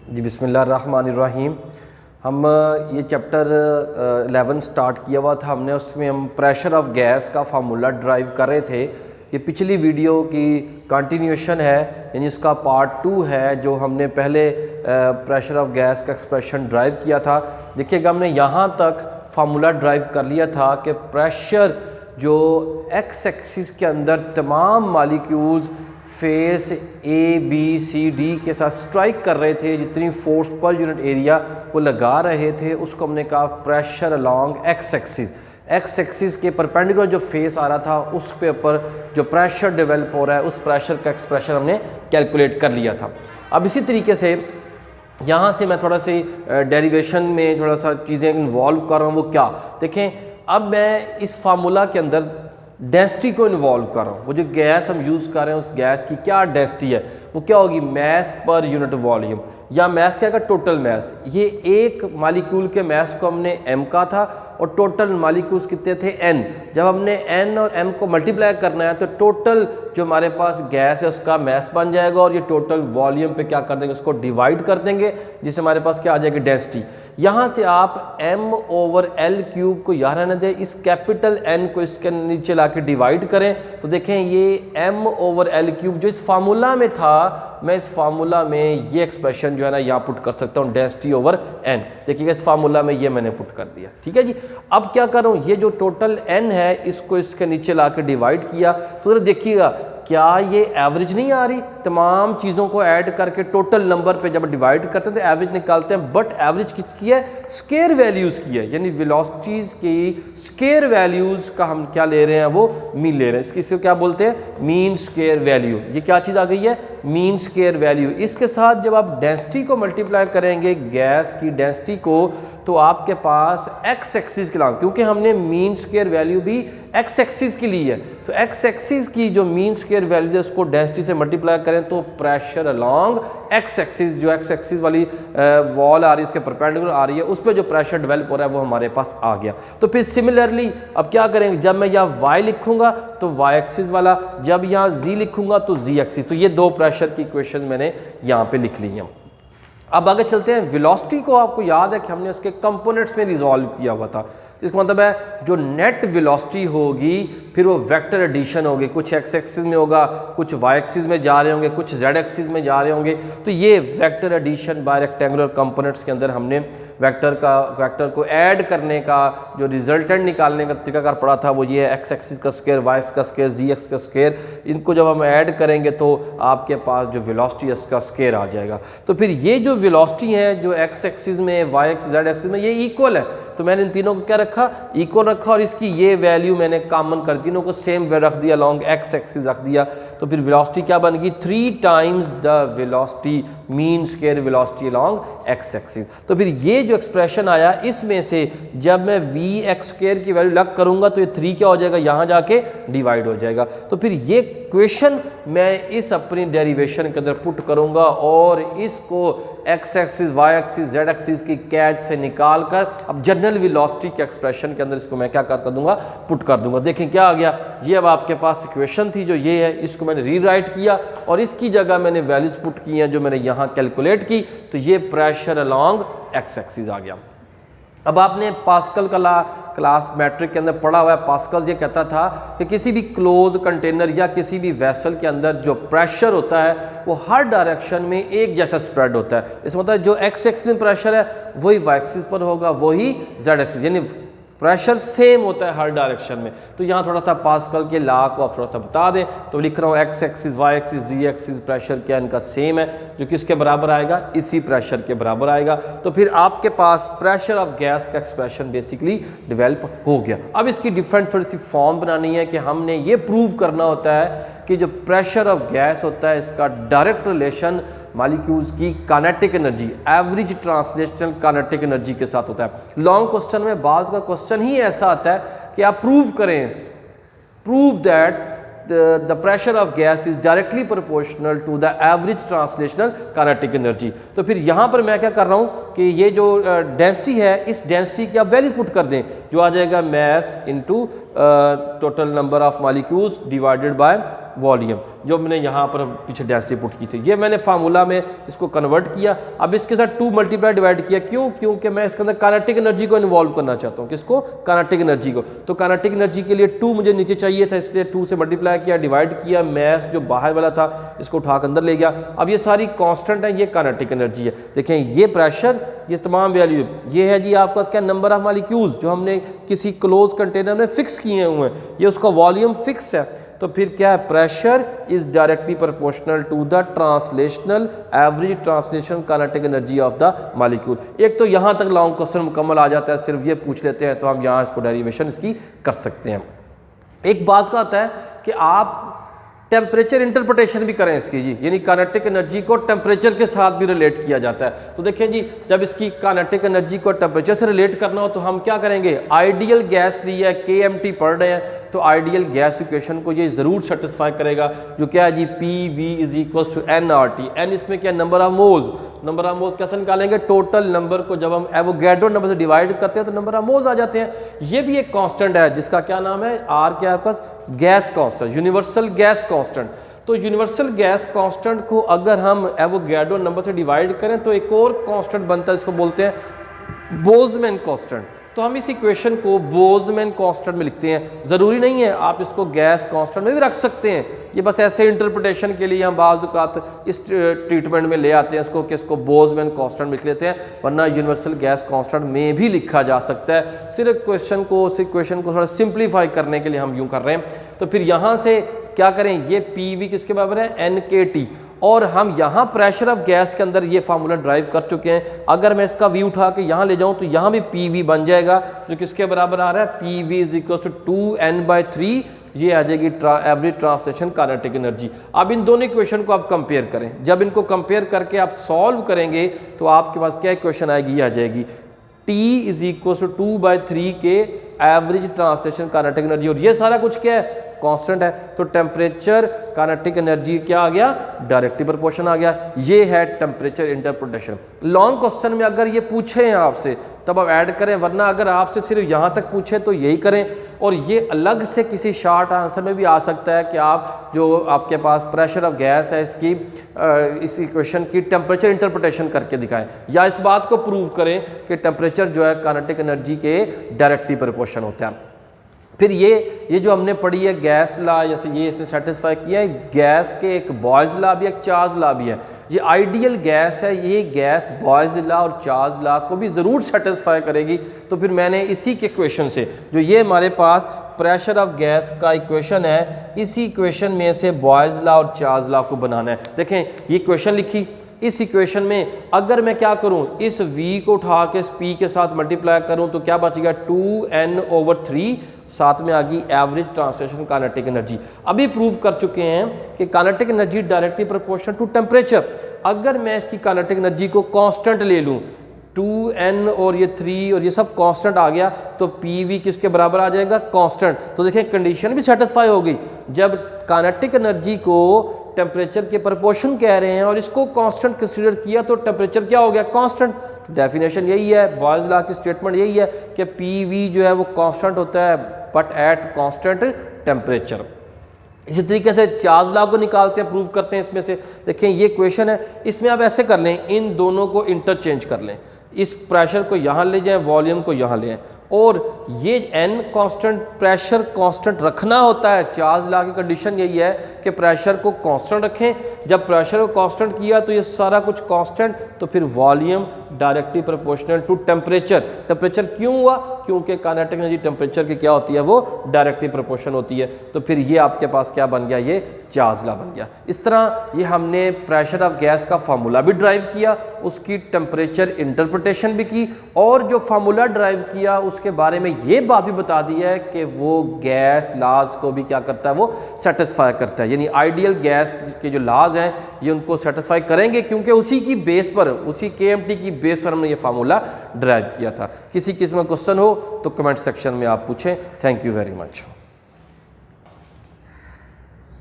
जी बिस्मिल्लाहिर्रहमानिर्रहीम। हम ये चैप्टर 11 स्टार्ट किया हुआ था हमने, उसमें हम प्रेशर ऑफ गैस का फार्मूला ड्राइव कर रहे थे। ये पिछली वीडियो की कंटिन्यूशन है, यानी इसका पार्ट 2 है जो हमने पहले प्रेशर ऑफ गैस का एक्सप्रेशन ड्राइव किया था। देखिएगा हमने यहाँ तक फार्मूला ड्राइव कर लिया था कि प्रेशर जो एक्स एक्सिस के अंदर तमाम molecules face A B C D के साथ स्ट्राइक कर रहे थे, जितनी फोर्स पर यूनिट एरिया वो लगा रहे थे उसको हमने कहा pressure along x axis. X axis के परपेंडिकुलर जो फेस आ रहा था उस पे ऊपर जो प्रेशर डेवलप हो रहा है उस प्रेशर का एक्सप्रेशन हमने कैलकुलेट कर लिया था। अब इसी तरीके से यहाँ से मैं थोड़ा सी डेरिवेशन में थोड़ा सा चीज़ें इन्वॉल्व कर रहा हूँ। वो क्या देखें, अब मैं इस फार्मूला के अंदर डेंसिटी को इन्वॉल्व कर रहा हूँ। वो जो गैस हम यूज़ कर रहे हैं उस गैस की क्या डेंसिटी है, वो क्या होगी, मैस पर यूनिट वॉल्यूम, या मैस क्या का टोटल मैस। ये एक मालिक्यूल के मैस को हमने m का था और टोटल मालिक्यूल्स कितने थे n। जब हमने n और m को मल्टीप्लाई करना है तो टोटल जो हमारे पास गैस है उसका मैस बन जाएगा और ये टोटल वॉल्यूम पे क्या कर देंगे, उसको डिवाइड कर देंगे, जिससे हमारे पास क्या आ जाएगी, डेंसिटी। यहाँ से आप m/L³ को यहाँ रहने दें, इस कैपिटल N को इसके नीचे ला के डिवाइड करें तो देखें ये m/L³ जो इस फार्मूला में था, मैं इस फार्मूला में ये एक्सप्रेशन जो है ना यहाँ पुट कर सकता हूँ, डेंसिटी ओवर n। देखिएगा इस फार्मूला में ये मैंने पुट कर दिया, ठीक है जी। अब क्या कर रहा हूँ, ये जो टोटल n है इसको इसके नीचे ला के डिवाइड किया तो जरा देखिएगा क्या ये एवरेज नहीं आ रही। तमाम चीज़ों को ऐड करके टोटल नंबर पे जब डिवाइड करते हैं तो एवरेज निकालते हैं, बट एवरेज किसकी है, स्केयर वैल्यूज़ की है, यानी वेलोसिटीज़ की स्केयर वैल्यूज़ का हम क्या ले रहे हैं, वो मीन ले रहे हैं। इसको क्या बोलते हैं, मीन स्केयर वैल्यू। ये क्या चीज़ आ गई है, मीन स्केयर वैल्यू। इसके साथ जब आप डेंसिटी को मल्टीप्लाई करेंगे गैस की डेंसिटी को तो आपके पास एक्स एक्सिस के नाम, क्योंकि हमने मीन स्केयर वैल्यू भी एक्स एक्सिस की ली है, तो एक्स एक्सिस की जो मीन स्केयर वैल्यू है उसको डेंसिटी से मल्टीप्लाई करें तो प्रेशर अलोंग एक्स एक्सिस, जो एक्स एक्सिस वाली वॉल आ रही है उसके परपेंडिकुलर आ रही है, उस पर जो प्रेशर डेवलप हो रहा है वो हमारे पास आ गया। तो फिर सिमिलरली अब क्या करेंगे, जब मैं यहाँ y लिखूंगा तो y एक्सिस वाला, जब यहाँ z लिखूंगा तो z एक्सिस। तो ये दो प्रेशर की इक्वेशन मैंने यहाँ पे लिख ली है। अब आगे चलते हैं। वेलोसिटी को आपको याद है कि हमने उसके कंपोनेंट्स में रिजॉल्व किया हुआ था, इसका मतलब है जो नेट वेलोसिटी होगी फिर वो वेक्टर एडिशन होगी, कुछ एक्स एक्सिस में होगा, कुछ वाई एक्सिस में जा रहे होंगे, कुछ जेड एक्सिस में जा रहे होंगे। तो ये vector addition by rectangular components के अंदर हमने वेक्टर को ऐड करने का जो रिजल्टेंट निकालने का तरीकाकार पड़ा था वो ये है, एक्स एक्सिस का स्क्वायर, वाई एक्सिस का स्क्वायर, जी एक्सिस का स्क्वायर। इनको जब हम ऐड करेंगे तो आपके पास जो वेलोसिटी है उसका स्क्वायर आ जाएगा। तो फिर ये जो वेलोसिटी है जो एक्स एक्सिस में, वाई एक्सिस, जेड एक्सिस में, ये इक्वल है, तो मैंने इन तीनों को क्या रखा, इक्वल रखा, और इसकी ये वैल्यू मैंने कॉमन कर, तीनों को सेम रख दिया, लॉन्ग एक्स एक्सिस रख दिया। तो फिर वेलोसिटी क्या बन गई, 3 times the velocity mean square velocity along x axis. तो फिर ये जो एक्सप्रेशन आया इसमें से जब मैं वी एक्स स्क्वायर की वैल्यू लग करूंगा तो ये 3 क्या हो जाएगा, यहाँ जाके डिवाइड हो जाएगा। तो फिर ये क्वेश्चन मैं इस अपनी डेरिवेशन के अंदर पुट करूंगा और इसको X axis, Y axis, Z axis की कैच से निकाल कर अब जनरल वेलोसिटी के एक्सप्रेशन के अंदर इसको मैं क्या कर दूंगा, पुट कर दूंगा। देखें क्या आ गया, ये अब आपके पास इक्वेशन थी जो ये है, इसको मैंने रीराइट किया और इसकी जगह मैंने वैल्यूज पुट की हैं जो मैंने यहाँ कैलकुलेट की, तो ये प्रेशर अलोंग एक्स एक्सिस आ गया। अब आपने पास्कल का क्लास मैट्रिक के अंदर पढ़ा हुआ है। पास्कल ये कहता था कि किसी भी क्लोज कंटेनर या किसी भी वेसल के अंदर जो प्रेशर होता है वो हर डायरेक्शन में एक जैसा स्प्रेड होता है। इसका मतलब जो एक्स एक्सिस में प्रेशर है वही वाई एक्सिस पर होगा, वही जेड एक्सिस, यानी प्रेशर सेम होता है हर डायरेक्शन में। तो यहाँ थोड़ा सा पास्कल के लॉ को आप थोड़ा सा बता दें तो लिख रहा हूँ एक्स एक्सिस, वाई एक्सिस, जी एक्सिस प्रेशर क्या इनका सेम है, जो किसके बराबर आएगा, इसी प्रेशर के बराबर आएगा। तो फिर आपके पास प्रेशर ऑफ गैस का एक्सप्रेशन बेसिकली डेवलप हो गया। अब इसकी डिफरेंट थोड़ी सी फॉर्म बनानी है कि हमने ये प्रूव करना होता है कि जो प्रेशर ऑफ गैस होता है इसका डायरेक्ट रिलेशन मॉलिक्यूल्स की kinetic energy, average translational kinetic energy के साथ होता है। लॉन्ग क्वेश्चन में बाज का क्वेश्चन ही ऐसा आता है कि आप प्रूव करें, prove that the pressure of gas is directly proportional to the average translational kinetic energy। तो फिर यहाँ पर मैं क्या कर रहा हूँ कि ये जो डेंसिटी है इस डेंसिटी की आप वैल्यू पुट कर दें, जो आ जाएगा mass into total number of molecules divided by volume, जो मैंने यहाँ पर पीछे डेंसिटी पुट की थी। ये मैंने फार्मूला में इसको कन्वर्ट किया। अब इसके साथ 2 मल्टीप्लाई डिवाइड किया, क्यों? क्योंकि मैं इसके अंदर काइनेटिक एनर्जी को इन्वॉल्व करना चाहता हूँ। किसको? काइनेटिक एनर्जी को। तो काइनेटिक एनर्जी के लिए 2 मुझे नीचे चाहिए था, इसलिए 2 से मल्टीप्लाई किया, डिवाइड किया, मैस जो बाहर वाला था इसको उठा कर अंदर ले गया। अब ये सारी कांस्टेंट है, ये काइनेटिक एनर्जी है। देखें ये प्रेशर, ये तमाम वैल्यू, ये है जी आपका क्या नंबर ऑफ मॉलिक्यूल्स जो हमने किसी क्लोज कंटेनर में फिक्स किए हुए हैं, ये उसका वॉल्यूम फिक्स है। तो फिर क्या है? Pressure is directly proportional to the translational average translation kinetic energy of the molecule. एक तो यहाँ तक लॉन्ग क्वेश्चन मुकम्मल आ जाता है, सिर्फ ये पूछ लेते हैं तो हम यहाँ इसको डेरिवेशन इसकी कर सकते हैं। एक बात का आता है कि आप टेम्परेचर इंटरप्रिटेशन भी करें इसकी जी, यानी काइनेटिक एनर्जी को टेम्परेचर के साथ भी रिलेट किया जाता है। तो देखिए जी, जब इसकी काइनेटिक एनर्जी को टेम्परेचर से रिलेट करना हो तो हम क्या करेंगे? आइडियल गैस ली है, KMT पढ़ रहे हैं, तो आइडियल गैस इक्वेशन को ये ज़रूर सेटिस्फाई करेगा, जो क्या है जी? PV is equals to nRT। n इसमें क्या? Number of moles. Number of moles कैसे निकालेंगे? टोटल नंबर को जब हम एवोगैड्रो नंबर से डिवाइड करते हैं तो नंबर ऑफ मोल्स आ जाते हैं। ये भी एक कांस्टेंट है जिसका क्या नाम है? R क्या है आपका? Gas constant, universal gas constant. तो यूनिवर्सल गैस कांस्टेंट को अगर हम एवोगैड्रो नंबर से डिवाइड करें तो एक और कांस्टेंट बनता है, इसको बोलते हैं बोल्ट्जमैन कांस्टेंट। तो हम इस इक्वेशन को बोल्ट्जमैन कांस्टेंट में लिखते हैं। ज़रूरी नहीं है, आप इसको गैस कांस्टेंट में भी रख सकते हैं। ये बस ऐसे इंटरप्रिटेशन के लिए हम बाज़ औक़ात इस ट्रीटमेंट में ले आते हैं इसको कि इसको बोल्ट्जमैन कांस्टेंट लिख लेते हैं, वरना यूनिवर्सल गैस कांस्टेंट में भी लिखा जा सकता है। सिर्फ क्वेश्चन को, उस इक्वेशन को थोड़ा सिंप्लीफाई करने के लिए हम यूँ कर रहे हैं। तो फिर यहाँ से क्या करें? ये PV किसके बराबर है? NKT। और हम यहाँ प्रेशर ऑफ गैस के अंदर ये फार्मूला ड्राइव कर चुके हैं। अगर मैं इसका V उठा के यहाँ ले जाऊँ तो यहाँ भी PV बन जाएगा, जो किसके बराबर आ रहा है? PV is equal to 2n/3। ये आ जाएगी एवरेज ट्रांसलेशन काइनेटिक एनर्जी। अब इन दोनों इक्वेशन को आप कंपेयर करें। जब इनको कंपेयर करके आप सॉल्व करेंगे तो आपके पास क्या इक्वेशन आएगी? ये आ जाएगी T इज इक्वल टू 2/3 के एवरेज ट्रांसलेशन काइनेटिक एनर्जी। और ये सारा कुछ क्या है? कांस्टेंट है। तो टेम्परेचर काइनेटिक एनर्जी क्या आ गया? डायरेक्टली प्रोपोर्शन आ गया। ये है टेम्परेचर इंटरप्रिटेशन। लॉन्ग क्वेश्चन में अगर ये पूछे हैं आपसे तब आप ऐड करें, वरना अगर आपसे सिर्फ यहाँ तक पूछे तो यही करें। और ये अलग से किसी शॉर्ट आंसर में भी आ सकता है कि आप जो आपके पास प्रेशर ऑफ गैस है इसकी इस इक्वेशन की टेम्परेचर इंटरप्रिटेशन करके दिखाएं, या इस बात को प्रूव करें कि टेम्परेचर जो है काइनेटिक एनर्जी के डायरेक्टली प्रोपोर्शन होता है। फिर ये जो हमने पढ़ी है गैस लॉ, जैसे ये इसे सेटिस्फाई किया है। गैस के एक बॉयज़ लॉ भी है, एक चार्ल्स लॉ भी है। ये आइडियल गैस है, ये गैस बॉयज़ लॉ और चार्ल्स लॉ को भी ज़रूर सेटिस्फाई करेगी। तो फिर मैंने इसी के इक्वेशन से, जो ये हमारे पास प्रेशर ऑफ गैस का इक्वेशन है, इसी इक्वेशन में से बॉयज़ लॉ और चार्ल्स लॉ को बनाना है। देखें ये इक्वेशन लिखी, इस इक्वेशन में अगर मैं क्या करूं? इस V को उठा के इस P के साथ मल्टीप्लाई करूं तो क्या बचेगा? 2n/3, साथ में आ गई एवरेज ट्रांसलेशन काइनेटिक एनर्जी। अभी प्रूव कर चुके हैं कि kinetic energy directly proportional to temperature. अगर मैं इसकी काइनेटिक एनर्जी को कांस्टेंट ले लूं, 2n और ये 3 और ये सब कांस्टेंट आ गया, तो PV किसके बराबर आ जाएगा? कांस्टेंट। तो देखें कंडीशन भी सेटिस्फाई हो गई। जब काइनेटिक एनर्जी को टेम्परेचर के प्रोपोर्शन कह रहे हैं और इसको कांस्टेंट कंसीडर किया तो टेम्परेचर क्या हो गया? कांस्टेंट। तो डेफिनेशन यही है, बॉयज़ लॉ की स्टेटमेंट यही है कि PV जो है वो कांस्टेंट होता है बट एट कांस्टेंट टेम्परेचर। इसी तरीके से चार्ल्स लॉ को निकालते हैं, प्रूव करते हैं इसमें से। देखें ये क्वेश्चन है, इसमें आप ऐसे कर लें, इन दोनों को इंटरचेंज कर लें। इस प्रेशर को यहाँ ले जाएं, वॉल्यूम को यहाँ ले आएं, और ये n कांस्टेंट प्रेशर कांस्टेंट रखना होता है। चार्ल्स लॉ की कंडीशन यही है कि प्रेशर को कांस्टेंट रखें। जब प्रेशर को कांस्टेंट किया तो ये सारा कुछ कांस्टेंट, तो फिर volume directly proportional to temperature. Temperature क्यों हुआ? क्योंकि काइनेटिक एनर्जी टेम्परेचर की क्या होती है? वो डायरेक्टली प्रोपोर्शनल होती है। तो फिर ये आपके पास क्या बन गया? ये चार्ल्स लॉ बन गया। इस तरह ये हमने प्रेशर ऑफ गैस का फार्मूला भी ड्राइव किया, उसकी टेम्परेचर इंटरप्रिटेशन भी की, और जो फार्मूला ड्राइव किया उसके बारे में ये बात भी बता दी है कि वो गैस लॉज को भी क्या करता है? वो सेटिस्फाई करता है। यानी आइडियल गैस के जो लॉज हैं ये उनको सेटिस्फाई करेंगे, क्योंकि उसी की बेस पर, उसी KMT की बेस पर हमने ये फार्मूला ड्राइव किया था। किसी किस्म का क्वेश्चन हो तो कमेंट सेक्शन में आप पूछें। Thank you very much.